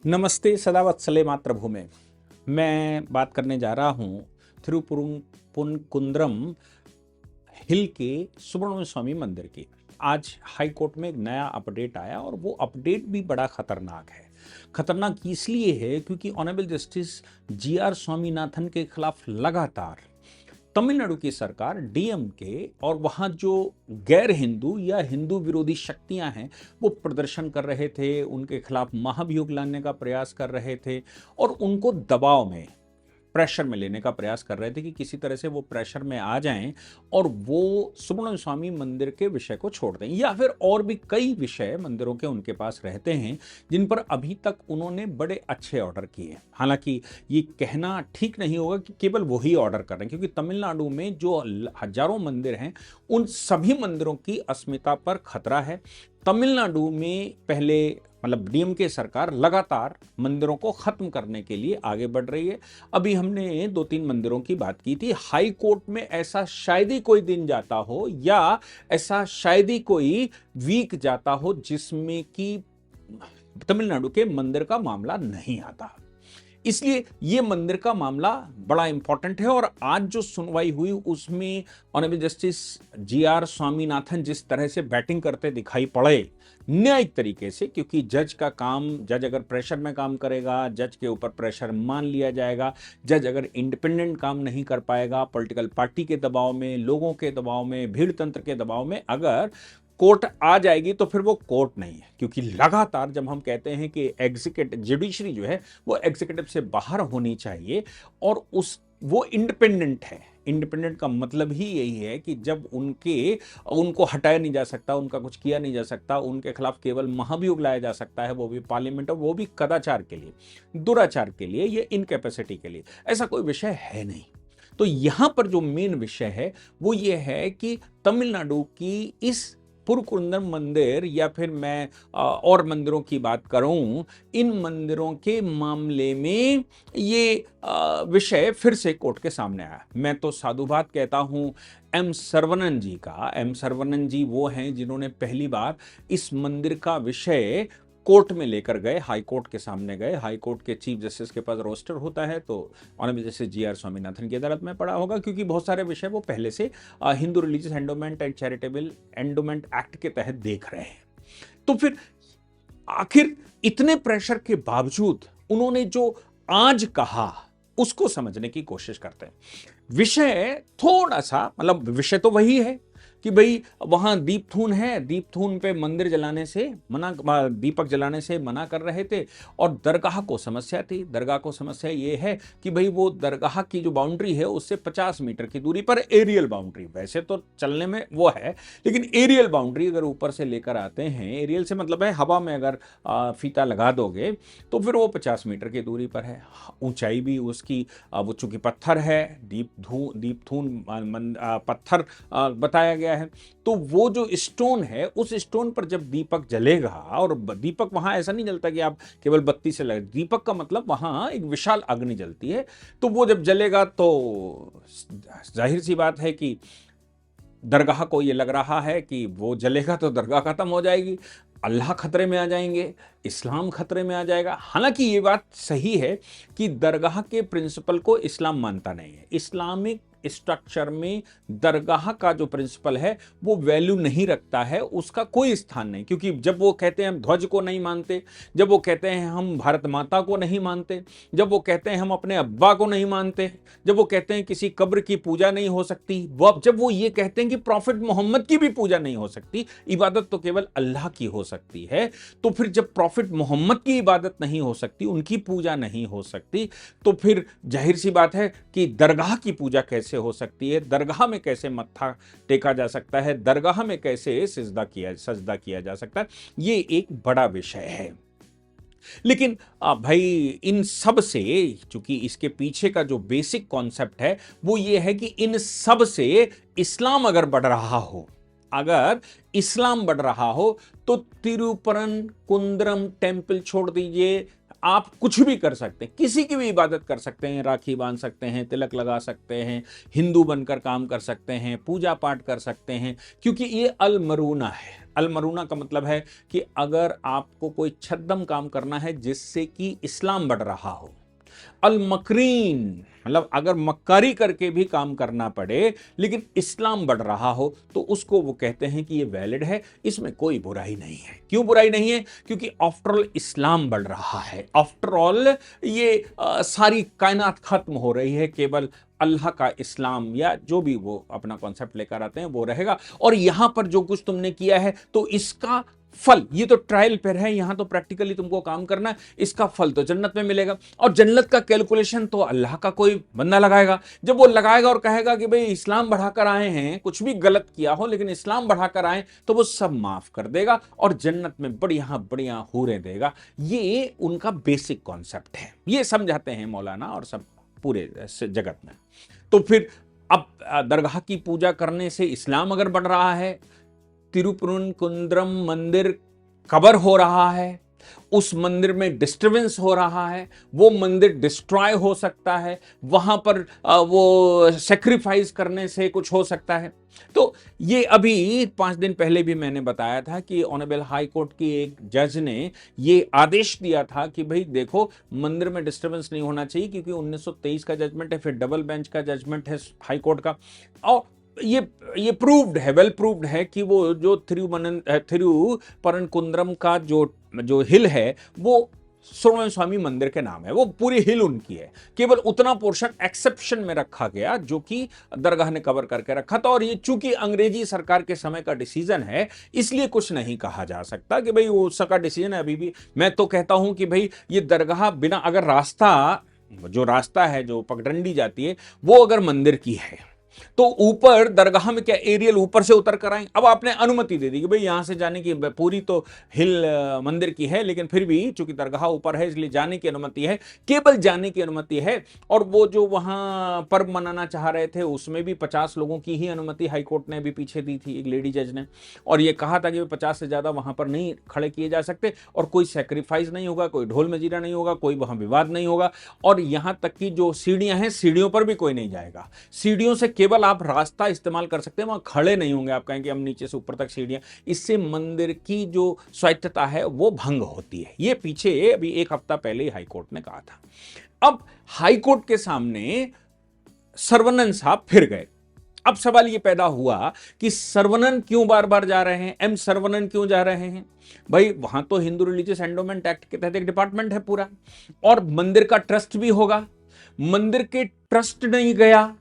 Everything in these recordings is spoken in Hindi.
नमस्ते सदावत्सले मातृभूमि। मैं बात करने जा रहा हूँ थिरुपुरकुंद्रम हिल के सुब्रमण्य स्वामी मंदिर की। आज हाई कोर्ट में एक नया अपडेट आया और वो अपडेट भी बड़ा खतरनाक है। खतरनाक इसलिए है क्योंकि ऑनरेबल जस्टिस जी.आर. स्वामीनाथन के खिलाफ लगातार तमिलनाडु की सरकार डीएमके और वहाँ जो गैर हिंदू या हिंदू विरोधी शक्तियां हैं वो प्रदर्शन कर रहे थे, उनके खिलाफ महाभियोग लाने का प्रयास कर रहे थे और उनको दबाव में प्रेशर में लेने का प्रयास कर रहे थे कि किसी तरह से वो प्रेशर में आ जाएं और वो सुब्रमण्य स्वामी मंदिर के विषय को छोड़ दें, या फिर और भी कई विषय मंदिरों के उनके पास रहते हैं जिन पर अभी तक उन्होंने बड़े अच्छे ऑर्डर किए हैं। हालांकि ये कहना ठीक नहीं होगा कि केवल वही ऑर्डर कर रहे हैं, क्योंकि तमिलनाडु में जो हजारों मंदिर हैं उन सभी मंदिरों की अस्मिता पर खतरा है। तमिलनाडु में पहले डीएमके सरकार लगातार मंदिरों को खत्म करने के लिए आगे बढ़ रही है। अभी हमने 2-3 मंदिरों की बात की थी। हाई कोर्ट में ऐसा शायद ही कोई दिन जाता हो या ऐसा शायद ही कोई वीक जाता हो जिसमें कि तमिलनाडु के मंदिर का मामला नहीं आता। इसलिए ये मंदिर का मामला बड़ा इंपॉर्टेंट है और आज जो सुनवाई हुई उसमें ऑनरेबल जस्टिस जी.आर. स्वामीनाथन जिस तरह से बैटिंग करते दिखाई पड़े न्यायिक तरीके से, क्योंकि जज अगर प्रेशर में काम करेगा, जज के ऊपर प्रेशर मान लिया जाएगा, जज अगर इंडिपेंडेंट काम नहीं कर पाएगा, पॉलिटिकल पार्टी के दबाव में, लोगों के दबाव में, भीड़ तंत्र के दबाव में अगर कोर्ट आ जाएगी तो फिर वो कोर्ट नहीं है। क्योंकि लगातार जब हम कहते हैं कि एग्जीक्यूटिव जुडिशरी जो है वो एग्जीक्यूटिव से बाहर होनी चाहिए और वो इंडिपेंडेंट है। इंडिपेंडेंट का मतलब ही यही है कि जब उनको हटाया नहीं जा सकता, उनका कुछ किया नहीं जा सकता, उनके खिलाफ केवल महाभियोग लाया जा सकता है, वो भी पार्लियामेंट और वो भी कदाचार के लिए, दुराचार के लिए, ये इनकैपेसिटी के लिए। ऐसा कोई विषय है नहीं। तो यहां पर जो मेन विषय है वो ये है कि तमिलनाडु की इस पुरकुंदम मंदिर या फिर मैं और मंदिरों की बात करूं, इन मंदिरों के मामले में ये विषय फिर से कोर्ट के सामने आया। मैं तो साधुवाद कहता हूं एम सर्वनन जी का। एम सर्वनन जी वो हैं जिन्होंने पहली बार इस मंदिर का विषय कोर्ट में लेकर गए, हाई कोर्ट के सामने गए। हाई कोर्ट के चीफ जस्टिस के पास रोस्टर होता है, तो ऑनरेबल जस्टिस जी.आर. स्वामीनाथन की अदालत में पड़ा होगा, क्योंकि बहुत सारे विषय वो पहले से Hindu religious endowment and charitable endowment act के तहत देख रहे हैं। तो फिर आखिर इतने प्रेशर के बावजूद उन्होंने जो आज कहा उसको समझने की कोशिश करते हैं। विषय थोड़ा सा विषय तो वही है कि भाई वहां दीपथून है, दीपथून पे मंदिर जलाने से दीपक जलाने से मना कर रहे थे और दरगाह को समस्या थी। दरगाह को समस्या ये है कि भाई वो दरगाह की जो बाउंड्री है उससे 50 मीटर की दूरी पर एरियल बाउंड्री, वैसे तो चलने में वो है लेकिन एरियल बाउंड्री अगर ऊपर से लेकर आते हैं, एरियल से मतलब है हवा में अगर फीता लगा दोगे तो फिर वो 50 मीटर की दूरी पर है। ऊंचाई भी उसकी वो चूंकि पत्थर है, दीपथून पत्थर बताया गया है, तो वो जो स्टोन है उस स्टोन पर जब दीपक जलेगा, और दीपक वहां ऐसा नहीं जलता कि आप केवल बत्ती से लगे, दीपक का मतलब वहां एक विशाल अग्नि जलती है, तो वो जब जलेगा तो जाहिर सी बात है कि दरगाह को ये लग रहा है कि वो जलेगा तो दरगाह खत्म हो जाएगी, अल्लाह खतरे में आ जाएंगे, इस्लाम खतरे में आ जाएगा। हालांकि ये बात सही है कि दरगाह के प्रिंसिपल को इस्लाम मानता नहीं है। इस्लामिक स्ट्रक्चर में दरगाह का जो प्रिंसिपल है वो वैल्यू नहीं रखता है, उसका कोई स्थान नहीं। क्योंकि जब वो कहते हैं हम ध्वज को नहीं मानते, जब वो कहते हैं हम भारत माता को नहीं मानते, जब वो कहते हैं हम अपने अब्बा को नहीं मानते, जब वो कहते हैं किसी कब्र की पूजा नहीं हो सकती, जब वो ये कहते हैं कि प्रॉफिट मोहम्मद की भी पूजा नहीं हो सकती, इबादत तो केवल अल्लाह की हो सकती है, तो फिर जब प्रॉफिट मोहम्मद की इबादत नहीं हो सकती, उनकी पूजा नहीं हो सकती, तो फिर जाहिर सी बात है कि दरगाह की पूजा कैसे हो सकती है, दरगाह में कैसे मत्था टेका जा सकता है, दरगाह में कैसे सजदा किया जा सकता है, ये एक बड़ा विषय है। लेकिन भाई इन सब से, चूंकि इसके पीछे का जो बेसिक कॉन्सेप्ट है वो ये है कि इन सब से इस्लाम अगर बढ़ रहा हो, अगर इस्लाम बढ़ रहा हो तो तिरुपरकुंद्रम टेम्पल छोड़ दीजिए, आप कुछ भी कर सकते हैं, किसी की भी इबादत कर सकते हैं, राखी बांध सकते हैं, तिलक लगा सकते हैं, हिंदू बनकर काम कर सकते हैं, पूजा पाठ कर सकते हैं, क्योंकि ये अल मरूना है। अल-मरूना का मतलब है कि अगर आपको कोई छद्म काम करना है जिससे कि इस्लाम बढ़ रहा हो। अल-मकरीन मतलब अगर मक्कारी करके भी काम करना पड़े लेकिन इस्लाम बढ़ रहा हो तो उसको वो कहते हैं कि ये वैलिड है, इसमें कोई बुराई नहीं है। क्यों बुराई नहीं है? क्योंकि आफ्टर ऑल इस्लाम बढ़ रहा है। आफ्टर ऑल ये सारी कायनात खत्म हो रही है, केवल अल्लाह का इस्लाम या जो भी वो अपना कॉन्सेप्ट लेकर आते हैं वो रहेगा। और यहां पर जो कुछ तुमने किया है तो इसका फल, ये तो ट्रायल पर है, यहां तो प्रैक्टिकली तुमको काम करना है, इसका फल तो जन्नत में मिलेगा। और जन्नत का कैलकुलेशन तो अल्लाह का कोई बंदा लगाएगा। जब वो लगाएगा और कहेगा कि भाई इस्लाम बढ़ाकर आए हैं, कुछ भी गलत किया हो लेकिन इस्लाम बढ़ाकर आए, तो वो सब माफ कर देगा और जन्नत में बढ़िया बढ़िया हूरें देगा। ये उनका बेसिक कॉन्सेप्ट है, ये समझाते हैं मौलाना और सब पूरे जगत में। तो फिर अब दरगाह की पूजा करने से इस्लाम अगर बढ़ रहा है, तिरुपरकुंद्रम मंदिर कबर हो रहा है, उस मंदिर में डिस्टरबेंस हो रहा है, वो मंदिर डिस्ट्रॉय हो सकता है, वहां पर वो सेक्रीफाइस करने से कुछ हो सकता है। तो ये अभी 5 दिन पहले भी मैंने बताया था कि ऑनरेबल हाई कोर्ट की एक जज ने ये आदेश दिया था कि भाई देखो मंदिर में डिस्टरबेंस नहीं होना चाहिए, क्योंकि 1923 का जजमेंट है, फिर डबल बेंच का जजमेंट है हाई कोर्ट का। और ये प्रूव्ड है, वेल प्रूव्ड है कि वो जो तिरुपरकुंद्रम का जो हिल है वो सुब्रमण्य स्वामी मंदिर के नाम है, वो पूरी हिल उनकी है। केवल उतना पोर्शन एक्सेप्शन में रखा गया जो कि दरगाह ने कवर करके रखा था। और ये चूंकि अंग्रेजी सरकार के समय का डिसीजन है, इसलिए कुछ नहीं कहा जा सकता कि भाई वो उसका डिसीजन है। अभी भी मैं तो कहता हूं कि भाई ये दरगाह बिना, अगर रास्ता है जो पगडंडी जाती है वो अगर मंदिर की है तो ऊपर दरगाह में क्या एरियल ऊपर से उतर कर आए। अब आपने अनुमति दे दी कि भाई यहां से जाने की, पूरी तो हिल मंदिर की है लेकिन फिर भी चूंकि दरगाह ऊपर है इसलिए जाने की अनुमति है, केवल जाने की अनुमति है। और वो जो वहां पर्व मनाना चाह रहे थे उसमें भी 50 लोगों की ही अनुमति हाईकोर्ट ने अभी पीछे दी थी, एक लेडी जज ने, और ये कहा था कि 50 से ज्यादा वहां पर नहीं खड़े किए जा सकते और कोई सेक्रीफाइस नहीं होगा, कोई ढोल मजीरा नहीं होगा, कोई वहां विवाद नहीं होगा। और यहां तक कि जो सीढ़ियां हैं, सीढ़ियों पर भी कोई नहीं जाएगा, सीढ़ियों से केवल आप रास्ता इस्तेमाल कर सकते हैं, वहां खड़े नहीं होंगे। आप कहेंगे हम नीचे से ऊपर तक सीढ़ियां, इससे मंदिर की जो स्वायत्तता है वो भंग होती है। ये पीछे अभी 1 हफ्ता पहले ही हाईकोर्ट ने कहा था। अब हाईकोर्ट के सामने सर्वनन साहब फिर गए। अब सवाल ये पैदा हुआ कि सर्वनन क्यों बार बार जा रहे हैं, एम सर्वनन क्यों जा रहे हैं? भाई वहां तो हिंदू रिलीजियस एंडोमेंट एक्ट के तहत एक डिपार्टमेंट है पूरा, और मंदिर का ट्रस्ट भी होगा। मंदिर के ट्रस्ट नहीं गया,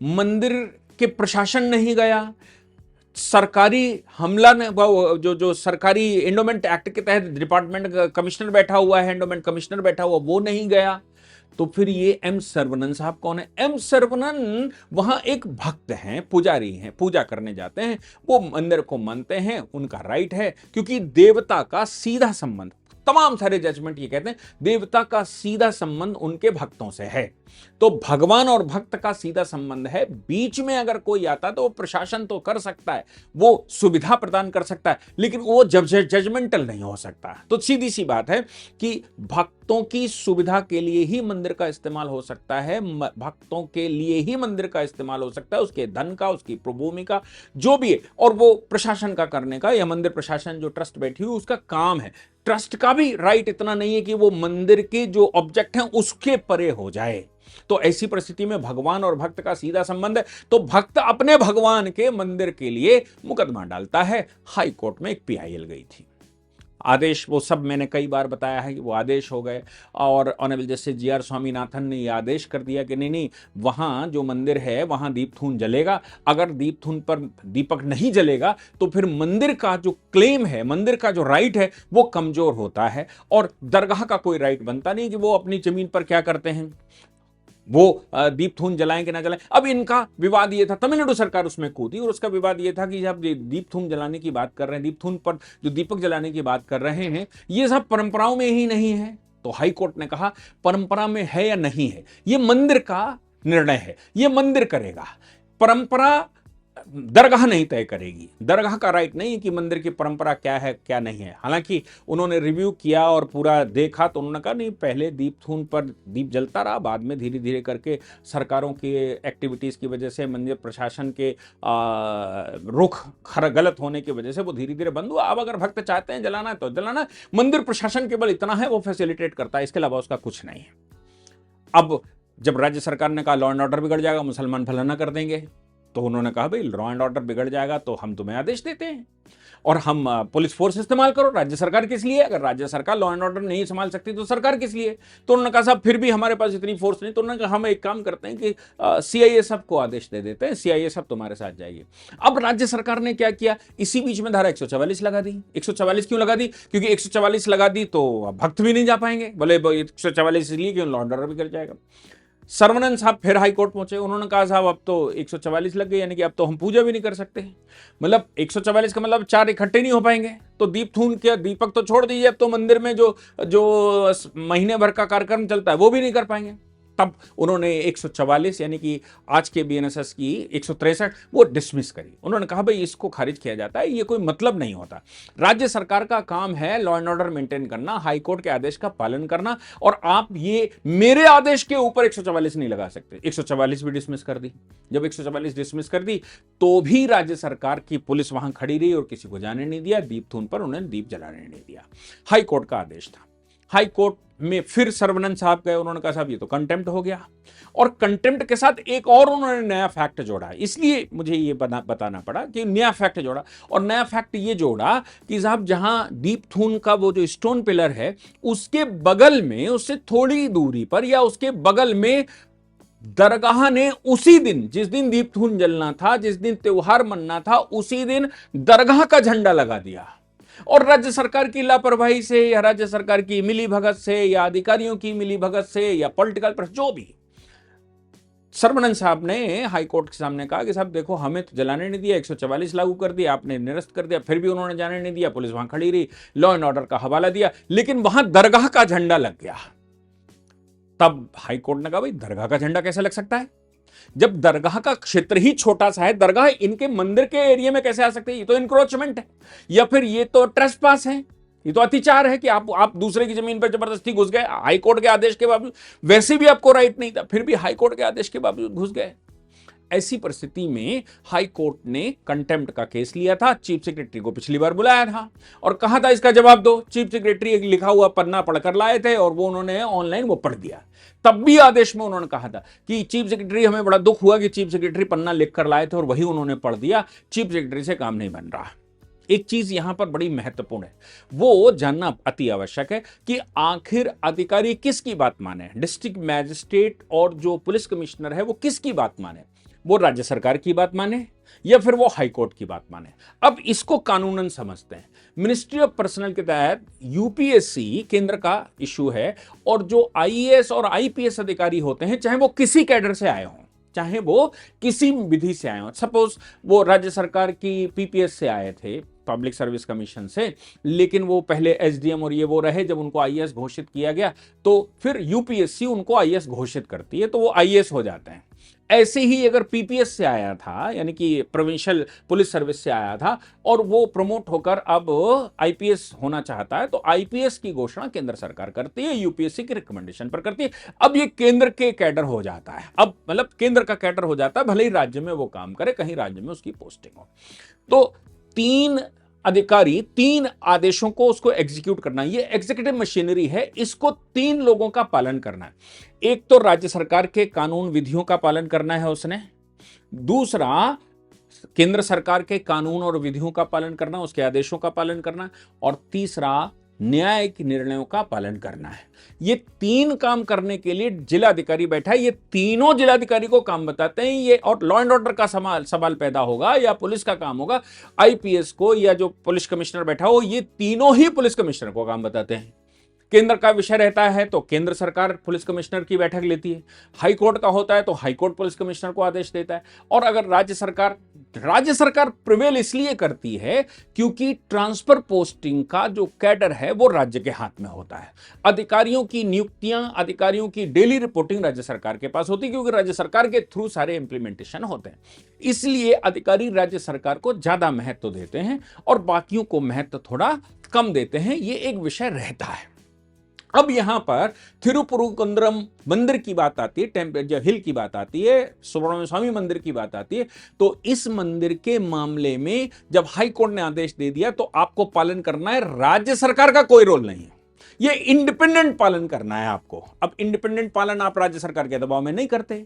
मंदिर के प्रशासन नहीं गया, सरकारी हमला ने, जो सरकारी एंडोमेंट एक्ट के तहत डिपार्टमेंट कमिश्नर बैठा हुआ है, एंडोमेंट कमिश्नर बैठा हुआ, वो नहीं गया। तो फिर ये एम सर्वनन साहब कौन है? एम सर्वनन वहां एक भक्त हैं, पुजारी हैं, पूजा करने जाते हैं, वो मंदिर को मानते हैं, उनका राइट है, क्योंकि देवता का सीधा संबंध, तमाम सारे जजमेंट ये कहते हैं देवता का सीधा संबंध उनके भक्तों से है। तो भगवान और भक्त का सीधा संबंध है, बीच में अगर कोई आता तो वो प्रशासन तो कर सकता है, वो सुविधा प्रदान कर सकता है, लेकिन वो जजमेंटल नहीं हो सकता। तो सीधी सी बात है कि भक्तों की सुविधा के लिए ही मंदिर का इस्तेमाल हो सकता है, भक्तों के लिए ही मंदिर का इस्तेमाल हो सकता है, उसके धन का, उसकी प्रभूमि का, जो भी है, और वो प्रशासन का करने का, या मंदिर प्रशासन जो ट्रस्ट बैठी हुई उसका काम है। ट्रस्ट का भी राइट इतना नहीं है कि वो मंदिर के जो ऑब्जेक्ट हैं उसके परे हो जाए। तो ऐसी परिस्थिति में भगवान और भक्त का सीधा संबंध है, तो भक्त अपने भगवान के मंदिर के लिए मुकदमा डालता है। हाई कोर्ट में एक पीआईएल गई थी, आदेश, वो सब मैंने कई बार बताया है कि वो आदेश हो गए, और ऑनरेबल जस्टिस जीआर स्वामीनाथन ने ये आदेश कर दिया कि नहीं, वहाँ जो मंदिर है वहाँ दीपथून जलेगा। अगर दीपथून पर दीपक नहीं जलेगा तो फिर मंदिर का जो क्लेम है, मंदिर का जो राइट है वो कमजोर होता है, और दरगाह का कोई राइट बनता नहीं कि वो अपनी जमीन पर क्या करते हैं, वो दीपथून जलाएं कि ना जलाएं। अब इनका विवाद ये था, तमिलनाडु सरकार उसमें कूदी, और उसका विवाद ये था कि जब दीपथून जलाने की बात कर रहे हैं, दीपथून पर जो दीपक जलाने की बात कर रहे हैं, ये सब परंपराओं में ही नहीं है। तो हाई कोर्ट ने कहा परंपरा में है या नहीं है ये मंदिर का निर्णय है, ये मंदिर करेगा। परंपरा दरगाह नहीं तय करेगी। दरगाह का राइट नहीं है कि मंदिर की परंपरा क्या है क्या नहीं है। हालांकि उन्होंने रिव्यू किया और पूरा देखा तो उन्होंने कहा नहीं, पहले दीप थून पर दीप जलता रहा, बाद में धीरे धीरे करके सरकारों की एक्टिविटीज़ की वजह से, मंदिर प्रशासन के रुख गलत होने की वजह से वो धीरे धीरे बंद हुआ। अब अगर भक्त चाहते हैं जलाना है तो जलाना, मंदिर प्रशासन केवल इतना है, वो फैसिलिटेट करता है, इसके अलावा उसका कुछ नहीं है। अब जब राज्य सरकार ने कहा लॉ एंड ऑर्डर बिगड़ जाएगा, मुसलमान फलाना कर देंगे, तो उन्होंने कहा भाई लॉ एंड ऑर्डर बिगड़ जाएगा तो हम तुम्हें आदेश देते हैं और हम पुलिस फोर्स इस्तेमाल करो। राज्य सरकार किस लिए? अगर राज्य सरकार लॉ एंड ऑर्डर नहीं संभाल सकती तो सरकार किस लिए? तो उन्होंने कहा साहब फिर भी हमारे पास इतनी फोर्स नहीं, तो उन्होंने कहा हम एक काम करते हैं कि सीआईएसएफ को आदेश दे देते हैं, सीआईएसएफ तुम्हारे साथ जाइए। अब राज्य सरकार ने क्या किया, इसी बीच में धारा 144 लगा दी। 144 क्यों लगा दी? क्योंकि 144 लगा दी तो भक्त भी नहीं जा पाएंगे। बोले 144 इसलिए कि लॉ एंड ऑर्डर बिगड़ जाएगा। सर्वनंद साहब फिर हाई कोर्ट पहुंचे, उन्होंने कहा साहब अब तो 144 लग गई, यानी कि अब तो हम पूजा भी नहीं कर सकते। मतलब 144 का मतलब 4 इकट्ठे नहीं हो पाएंगे, तो दीप थून के दीपक तो छोड़ दीजिए, अब तो मंदिर में जो जो महीने भर का कार्यक्रम चलता है वो भी नहीं कर पाएंगे। तब उन्होंने 144 यानी कि आज के बीएनएसएस की 163 वो डिसमिस करी। उन्होंने कहा भाई इसको खारिज किया जाता है, ये कोई मतलब नहीं होता। राज्य सरकार का काम है लॉ एंड ऑर्डर मेंटेन करना, हाई कोर्ट के आदेश का पालन करना, और आप ये मेरे आदेश के ऊपर 144 नहीं लगा सकते। 144 भी डिसमिस कर दी। जब 144 डिसमिस कर दी तो भी राज्य सरकार की पुलिस वहां खड़ी रही और किसी को जाने नहीं दिया, दीप थून पर उन्हें दीप जलाने नहीं दिया। हाई कोर्ट का आदेश था। हाई कोर्ट में फिर सर्वनंद साहब गए, उन्होंने कहा साहब ये तो कंटेम्प्ट हो गया, और कंटेम्प्ट के साथ एक और उन्होंने नया फैक्ट जोड़ा। इसलिए मुझे ये बताना पड़ा कि नया फैक्ट जोड़ा, और नया फैक्ट ये जोड़ा कि साहब जहां दीप थून का वो जो स्टोन पिलर है उसके बगल में, उससे थोड़ी दूरी पर या उसके बगल में दरगाह ने उसी दिन, जिस दिन दीप थून जलना था, जिस दिन त्योहार मनना था, उसी दिन दरगाह का झंडा लगा दिया। और राज्य सरकार की लापरवाही से या राज्य सरकार की मिलीभगत से या अधिकारियों की मिलीभगत से या पॉलिटिकल प्रेशर, जो भी, सर्वनंद साहब ने हाई कोर्ट के सामने कहा कि साहब देखो हमें तो जलाने नहीं दिया, 144 लागू कर दिया, आपने निरस्त कर दिया, फिर भी उन्होंने जाने नहीं दिया, पुलिस वहां खड़ी रही, लॉ एंड ऑर्डर का हवाला दिया, लेकिन वहां दरगाह का झंडा लग गया। तब हाई कोर्ट ने कहा भाई दरगाह का झंडा कैसे लग सकता है, जब दरगाह का क्षेत्र ही छोटा सा है, दरगाह इनके मंदिर के एरिया में कैसे आ सकते हैं? ये तो इंक्रोचमेंट है, या फिर ये तो ट्रेसपास है, ये तो अतिचार है कि आप दूसरे की जमीन पर जबरदस्ती घुस गए। हाई कोर्ट के आदेश के बावजूद, वैसे भी आपको राइट नहीं था, फिर भी हाई कोर्ट के आदेश के बावजूद घुस गए। ऐसी परिस्थिति में हाई कोर्ट ने कंटेम्प्ट का केस लिया था। चीफ सेक्रेटरी को पिछली बार बुलाया था और कहा था इसका जवाब दो। चीफ सेक्रेटरी एक लिखा हुआ पन्ना पढ़कर लाए थे और वो उन्होंने ऑनलाइन वो पढ़ दिया। तब भी आदेश में उन्होंने कहा था कि चीफ सेक्रेटरी, हमें बड़ा दुख हुआ कि चीफ सेक्रेटरी पन्ना लिखकर लाए थे और वही उन्होंने पढ़ दिया, चीफ सेक्रेटरी से काम नहीं बन रहा। एक चीज यहां पर बड़ी महत्वपूर्ण है, वो जानना अति आवश्यक है कि आखिर अधिकारी किसकी बात माने, डिस्ट्रिक्ट मैजिस्ट्रेट और जो पुलिस कमिश्नर है वो किसकी बात माने, वो राज्य सरकार की बात माने या फिर वो हाई कोर्ट की बात माने। अब इसको कानूनन समझते हैं। मिनिस्ट्री ऑफ पर्सनल के तहत यूपीएससी केंद्र का इशू है, और जो आईएएस और आईपीएस अधिकारी होते हैं, चाहे वो किसी कैडर से आए हों, चाहे वो किसी विधि से आए हों, सपोज वो राज्य सरकार की पीपीएस से आए थे, पब्लिक सर्विस कमीशन से, लेकिन वो पहले एसडीएम और ये वो रहे, जब उनको आईएएस घोषित किया गया तो फिर यूपीएससी उनको आईएएस घोषित करती है, तो वो आईएएस हो जाते हैं। ऐसे ही अगर पीपीएस से आया था, यानी कि प्रोविंशियल पुलिस सर्विस से आया था, और वो प्रमोट होकर अब आईपीएस होना चाहता है, तो आईपीएस की घोषणा केंद्र सरकार करती है, यूपीएससी की रिकमेंडेशन पर करती है। अब ये केंद्र के कैडर हो जाता है, अब मतलब केंद्र का कैडर हो जाता है, भले ही राज्य में वो काम करे, कहीं राज्य में उसकी पोस्टिंग हो। तो 3 अधिकारी 3 आदेशों को उसको एग्जीक्यूट करना, ये एग्जीक्यूटिव मशीनरी है, इसको 3 लोगों का पालन करना है। एक तो राज्य सरकार के कानून विधियों का पालन करना है उसने, दूसरा केंद्र सरकार के कानून और विधियों का पालन करना, उसके आदेशों का पालन करना, और तीसरा न्यायिक निर्णयों का पालन करना है। ये 3 काम करने के लिए जिलाधिकारी बैठा है। ये तीनों जिलाधिकारी को काम बताते हैं ये, और लॉ एंड ऑर्डर का सवाल पैदा होगा या पुलिस का काम होगा, आईपीएस को या जो पुलिस कमिश्नर बैठा हो, ये तीनों ही पुलिस कमिश्नर को काम बताते हैं केंद्र का विषय रहता है तो केंद्र सरकार पुलिस कमिश्नर की बैठक लेती है, हाई कोर्ट का होता है तो हाई कोर्ट पुलिस कमिश्नर को आदेश देता है। और अगर राज्य सरकार प्रिवेल इसलिए करती है क्योंकि ट्रांसफर पोस्टिंग का जो कैडर है वो राज्य के हाथ में होता है। अधिकारियों की नियुक्तियां, अधिकारियों की डेली रिपोर्टिंग राज्य सरकार के पास होती है, क्योंकि राज्य सरकार के थ्रू सारे इंप्लीमेंटेशन होते हैं। इसलिए अधिकारी राज्य सरकार को ज्यादा महत्व देते हैं और बाकियों को महत्व थोड़ा कम देते हैं। ये एक विषय रहता है। अब यहां पर थिरुपुरुकुंद्रम मंदिर की बात आती है, जब हिल की बात आती है, सुब्रमण्य स्वामी मंदिर की बात आती है, तो इस मंदिर के मामले में जब हाई कोर्ट ने आदेश दे दिया तो आपको पालन करना है, राज्य सरकार का कोई रोल नहीं है, ये इंडिपेंडेंट पालन करना है आपको। अब इंडिपेंडेंट पालन आप राज्य सरकार के दबाव में नहीं करते,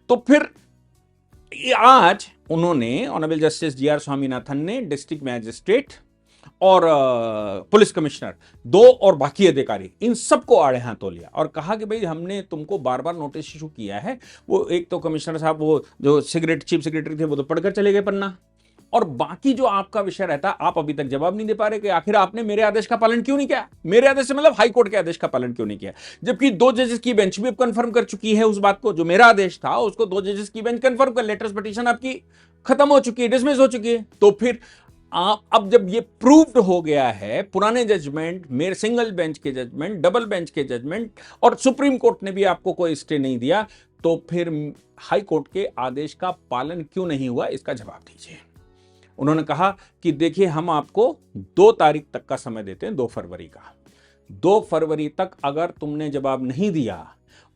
तो फिर आज उन्होंने honourable justice G R Swaminathan ने डिस्ट्रिक्ट मैजिस्ट्रेट और पुलिस कमिश्नर दो और बाकी अधिकारी इन सबको आड़े हाथों लिया और कहा कि भाई हमने तुमको बार बार नोटिस इशू किया है। वो एक तो कमिश्नर साहब, वो जो चीफ सेक्रेटरी थे, वो तो पढ़कर चले गए पन्ना, और बाकी जो आपका विषय रहता है आप अभी तक जवाब नहीं दे पा रहे कि आखिर आपने मेरे आदेश का पालन क्यों नहीं किया। मेरे आदेश से मतलब हाई कोर्ट के आदेश का पालन क्यों नहीं किया, जबकि 2 जजेस की बेंच भी कंफर्म कर चुकी है उस बात को, जो मेरा आदेश था उसको 2 जजेस की बेंच कंफर्म कर, लेटर्स पिटीशन आपकी खत्म हो चुकी है, डिसमिस हो चुकी है। तो फिर आप अब जब ये प्रूव्ड हो गया है, पुराने जजमेंट, मेरे सिंगल बेंच के जजमेंट, डबल बेंच के जजमेंट, और सुप्रीम कोर्ट ने भी आपको कोई स्टे नहीं दिया, तो फिर हाई कोर्ट के आदेश का पालन क्यों नहीं हुआ, इसका जवाब दीजिए। उन्होंने कहा कि देखिए हम आपको 2 तारीख तक का समय देते हैं, 2 फरवरी का। 2 फरवरी तक अगर तुमने जवाब नहीं दिया,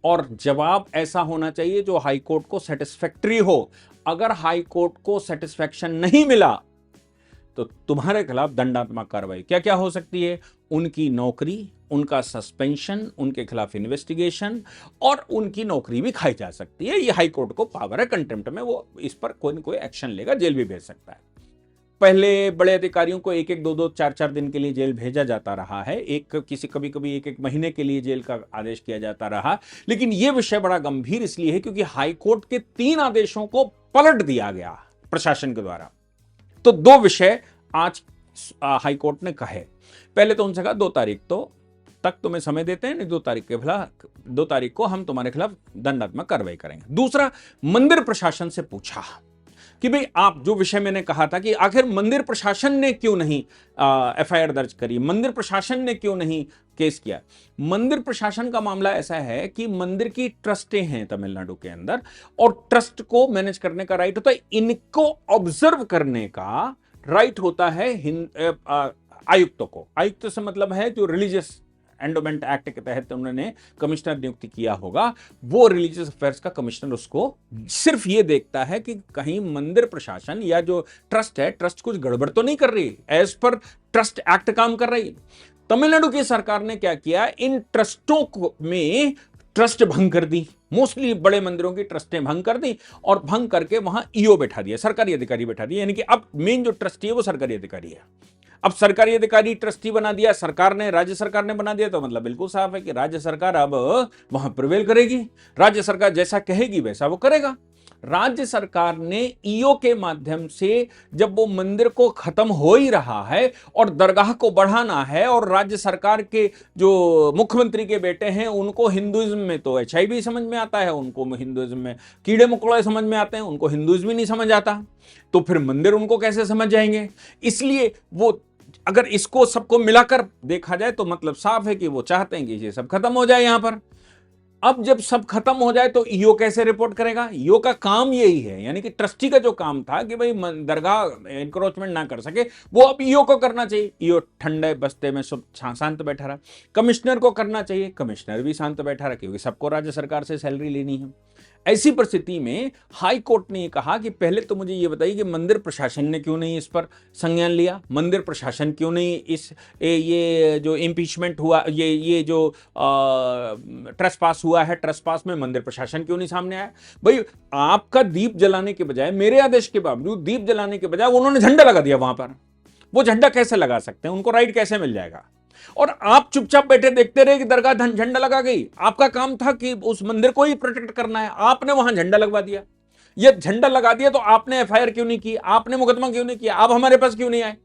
और जवाब ऐसा होना चाहिए जो हाई कोर्ट को सेटिस्फैक्टरी हो, अगर हाई कोर्ट को सेटिस्फैक्शन नहीं मिला तो तुम्हारे खिलाफ दंडात्मक कार्रवाई क्या क्या हो सकती है, उनकी नौकरी, उनका सस्पेंशन, उनके खिलाफ इन्वेस्टिगेशन, और उनकी नौकरी भी खाई जा सकती है। ये हाई कोर्ट को पावर है, कंटेम्प्ट में वो इस पर कोई न कोई एक्शन लेगा, जेल भी भेज सकता है। पहले बड़े अधिकारियों को 1-1, 2-2, 4-4 दिन के लिए जेल भेजा जाता रहा है, कभी कभी 1-1 महीने के लिए जेल का आदेश किया जाता रहा। लेकिन यह विषय बड़ा गंभीर इसलिए है क्योंकि हाई कोर्ट के 3 आदेशों को पलट दिया गया प्रशासन के द्वारा। तो 2 विषय आज हाई कोर्ट ने कहे। पहले तो उनसे कहा 2 तारीख तक तुम्हें समय देते हैं, नहीं 2 तारीख को हम तुम्हारे खिलाफ दंडात्मक कार्रवाई करेंगे। दूसरा, मंदिर प्रशासन से पूछा कि भाई आप जो विषय मैंने कहा था कि आखिर मंदिर प्रशासन ने क्यों नहीं एफआईआर दर्ज करी, मंदिर प्रशासन ने क्यों नहीं केस किया। मंदिर प्रशासन का मामला ऐसा है कि मंदिर की ट्रस्टें हैं तमिलनाडु के अंदर, और ट्रस्ट को मैनेज करने का राइट होता है, इनको ऑब्जर्व करने का राइट होता है आयुक्तों को। आयुक्त से मतलब है जो रिलीजियस एंडोमेंट एक्ट के तहत उन्होंने कमिश्नर नियुक्ति किया होगा, वो रिलीजियस अफेयर्स का कमिश्नर उसको सिर्फ ये देखता है कि कहीं मंदिर प्रशासन या जो ट्रस्ट है, ट्रस्ट कुछ गड़बड़ तो नहीं कर रही, एज पर ट्रस्ट एक्ट काम कर रही। तमिलनाडु की सरकार ने क्या किया, इन ट्रस्टों में ट्रस्ट भंग कर दी, मोस्टली बड़े मंदिरों की ट्रस्टें भंग कर दी, और भंग करके वहां ईओ बैठा दिया, सरकारी अधिकारी बैठा दिया, यानी कि अब मेन जो ट्रस्टी है वो सरकारी अधिकारी है। अब सरकारी अधिकारी ट्रस्टी बना दिया सरकार ने, राज्य सरकार ने बना दिया, तो मतलब बिल्कुल साफ है कि राज्य सरकार अब वहां प्रिवेल करेगी, राज्य सरकार जैसा कहेगी वैसा वो करेगा। राज्य सरकार ने ईओ के माध्यम से, जब वो मंदिर को खत्म हो ही रहा है और दरगाह को बढ़ाना है, और राज्य सरकार के जो मुख्यमंत्री के बेटे हैं उनको हिंदुइज्म में तो एचआईवी समझ में आता है, उनको हिंदुइज्म में कीड़े मकोड़े समझ में आते हैं, उनको हिंदुइज्म ही नहीं समझ आता, तो फिर मंदिर उनको कैसे समझ जाएंगे। इसलिए वो, अगर इसको सबको मिलाकर देखा जाए तो मतलब साफ है कि वो चाहते हैं कि ये सब खत्म हो जाए यहां पर। अब जब सब खत्म हो जाए तो ईओ कैसे रिपोर्ट करेगा, ईओ का काम यही है, यानी कि ट्रस्टी का जो काम था कि भाई दरगाह एनक्रोचमेंट ना कर सके, वो अब ईओ को करना चाहिए। ईओ ठंडे बस्ते में सब शांत बैठा रहा। कमिश्नर को करना चाहिए, कमिश्नर भी शांत बैठा रहा, क्योंकि सबको राज्य सरकार से सैलरी लेनी है। ऐसी परिस्थिति में हाई कोर्ट ने कहा कि पहले तो मुझे ये बताइए कि मंदिर प्रशासन ने क्यों नहीं इस पर संज्ञान लिया, मंदिर प्रशासन क्यों नहीं ये जो इम्पीचमेंट हुआ, ये जो ट्रेसपास हुआ है, ट्रेसपास में मंदिर प्रशासन क्यों नहीं सामने आया। भाई आपका दीप जलाने के बजाय, मेरे आदेश के बावजूद दीप जलाने के बजाय उन्होंने झंडा लगा दिया वहां पर। वो झंडा कैसे लगा सकते हैं, उनको राइट कैसे मिल जाएगा, और आप चुपचाप बैठे देखते रहे कि दरगाह झंडा लगा गई। आपका काम था कि उस मंदिर को ही प्रोटेक्ट करना है, आपने वहां झंडा लगवा दिया। ये झंडा लगा दिया तो आपने एफआईआर क्यों नहीं की, आपने मुकदमा क्यों नहीं किया, आप हमारे पास क्यों नहीं आए।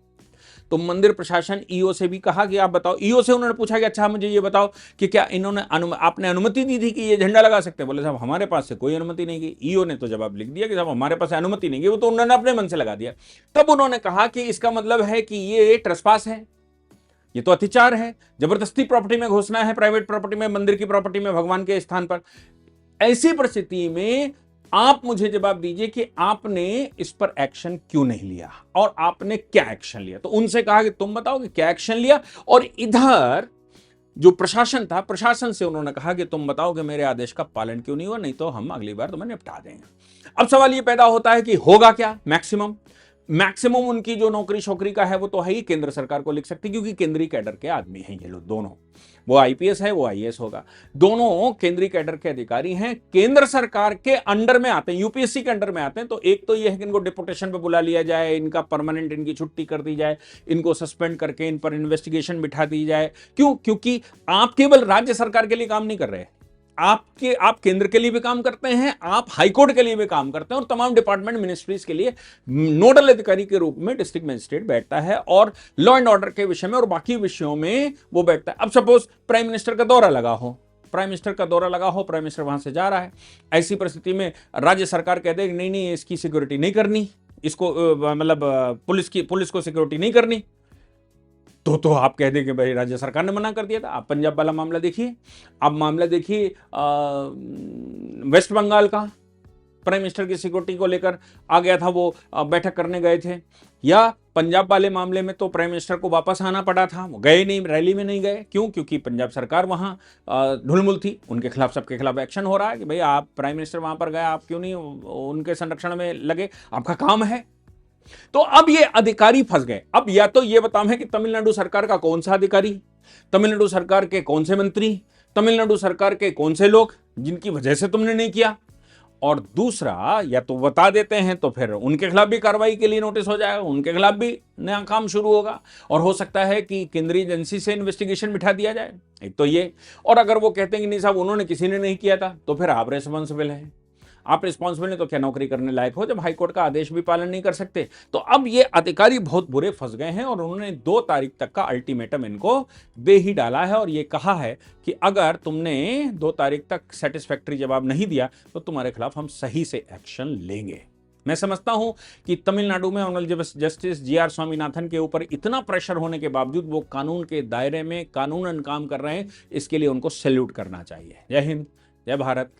तो मंदिर प्रशासन ईओ से भी कहा कि आप बताओ, ईओ से उन्होंने पूछा कि अच्छा मुझे ये बताओ कि क्या इन्होंने आपने अनुमति दी थी कि ये झंडा लगा सकते हैं? बोले साहब हमारे पास से कोई अनुमति नहीं की। ईओ ने तो जवाब लिख दिया कि साहब हमारे पास अनुमति नहीं की, वो तो उन्होंने अपने मन से लगा दिया। तब उन्होंने कहा कि इसका मतलब है कि ये ट्रेसपास है, ये तो अत्याचार है, जबरदस्ती प्रॉपर्टी में घुसना है, प्राइवेट प्रॉपर्टी में, मंदिर की प्रॉपर्टी में, भगवान के स्थान पर। ऐसी परिस्थिति में आप मुझे जवाब दीजिए कि आपने इस पर एक्शन क्यों नहीं लिया और आपने क्या एक्शन लिया। तो उनसे कहा कि तुम बताओ कि क्या एक्शन लिया। और इधर जो प्रशासन था, प्रशासन से उन्होंने कहा कि तुम बताओ कि मेरे आदेश का पालन क्यों नहीं हुआ, नहीं तो हम अगली बार तुम्हें निपटा देंगे। अब सवाल ये पैदा होता है कि होगा क्या मैक्सिमम उनकी जो नौकरी शौकरी का है वो तो है ही केंद्र सरकार को लिख सकती, क्योंकि केंद्रीय कैडर के आदमी हैं ये लोग दोनों। वो आईपीएस है, वो आईएएस होगा, दोनों केंद्रीय कैडर के अधिकारी हैं, केंद्र सरकार के अंडर में आते हैं, यूपीएससी के अंडर में आते हैं। तो एक तो ये है कि इनको डिपुटेशन पे बुला लिया जाए, इनका परमानेंट इनकी छुट्टी कर दी जाए, इनको सस्पेंड करके इन पर इन्वेस्टिगेशन बिठा दी जाए। क्यों? क्योंकि आप केवल राज्य सरकार के लिए काम नहीं कर रहे, आप केंद्र के लिए भी काम करते हैं, आप हाईकोर्ट के लिए भी काम करते हैं, और तमाम डिपार्टमेंट मिनिस्ट्रीज के लिए नोडल अधिकारी के रूप में डिस्ट्रिक्ट मजिस्ट्रेट बैठता है, और लॉ एंड ऑर्डर के विषय में और बाकी विषयों में वो बैठता है। अब सपोज प्राइम मिनिस्टर का दौरा लगा हो, प्राइम मिनिस्टर वहां से जा रहा है, ऐसी परिस्थिति में राज्य सरकार कह दे नहीं नहीं इसकी सिक्योरिटी नहीं करनी, इसको मतलब पुलिस को सिक्योरिटी नहीं करनी, तो आप कह दें कि भाई राज्य सरकार ने मना कर दिया था। आप पंजाब वाला मामला देखिए, आप मामला देखिए वेस्ट बंगाल का, प्राइम मिनिस्टर की सिक्योरिटी को लेकर आ गया था, वो बैठक करने गए थे। या पंजाब वाले मामले में तो प्राइम मिनिस्टर को वापस आना पड़ा था, वो गए नहीं, रैली में नहीं गए। क्यों? क्योंकि पंजाब सरकार वहां ढुलमुल थी, उनके खिलाफ, सबके खिलाफ एक्शन हो रहा है कि भाई आप प्राइम मिनिस्टर वहां पर गए, आप क्यों नहीं उनके संरक्षण में लगे, आपका काम है। तो अब ये अधिकारी फंस गए। अब या तो ये बताओ है कि तमिलनाडु सरकार का कौन सा अधिकारी, तमिलनाडु सरकार के कौन से मंत्री, तमिलनाडु सरकार के कौन से लोग जिनकी वजह से तुमने नहीं किया, और दूसरा या तो बता देते हैं तो फिर उनके खिलाफ भी कार्रवाई के लिए नोटिस हो जाएगा, उनके खिलाफ भी नया काम शुरू होगा, और हो सकता है कि केंद्रीय एजेंसी से इन्वेस्टिगेशन बिठा दिया जाए। एक तो ये, और अगर वो कहते हैं कि नहीं साहब उन्होंने, किसी ने नहीं किया था, तो फिर आप रिस्पॉन्सिबल हैं। आप रिस्पॉन्सिबल हैं तो क्या नौकरी करने लायक हो जब हाईकोर्ट का आदेश भी पालन नहीं कर सकते? तो अब ये अधिकारी बहुत बुरे फंस गए हैं, और उन्होंने 2 तारीख तक का अल्टीमेटम इनको दे ही डाला है, और ये कहा है कि अगर तुमने 2 तारीख तक सेटिस्फैक्ट्री जवाब नहीं दिया तो तुम्हारे खिलाफ हम सही से एक्शन लेंगे। मैं समझता हूं कि तमिलनाडु में ऑनरेबल जस्टिस जीआर स्वामीनाथन के ऊपर इतना प्रेशर होने के बावजूद वो कानून के दायरे में कानूनन काम कर रहे हैं, इसके लिए उनको सैल्यूट करना चाहिए। जय हिंद, जय भारत।